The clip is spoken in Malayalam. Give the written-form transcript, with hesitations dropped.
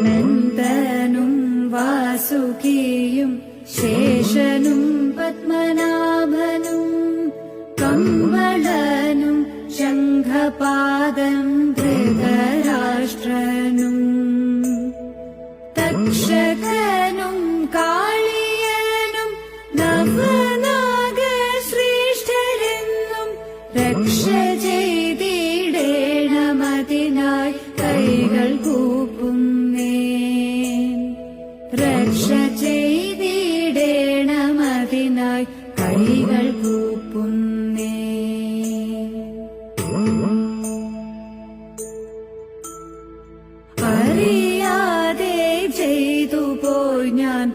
അനന്തനും വാസുകിയും ശേഷനും പത്മനാഭനും കമ്പളനും ശംഖപാദം ധൃതരാഷ്ട്രനും തക്ഷകനും കാളിയനും നവനാഗശ്രേഷ്ഠരെന്നും രക്ഷ ചെയ്തിടേണമതിനായി കൈകൾ കൂപ്പുന്നേ. രക്ഷ ചെയ്തിടേണമതിനായി കൈകൾ കൂപ്പുന്നേ. അറിയാതെ ചെയ്തു പോയി ഞാൻ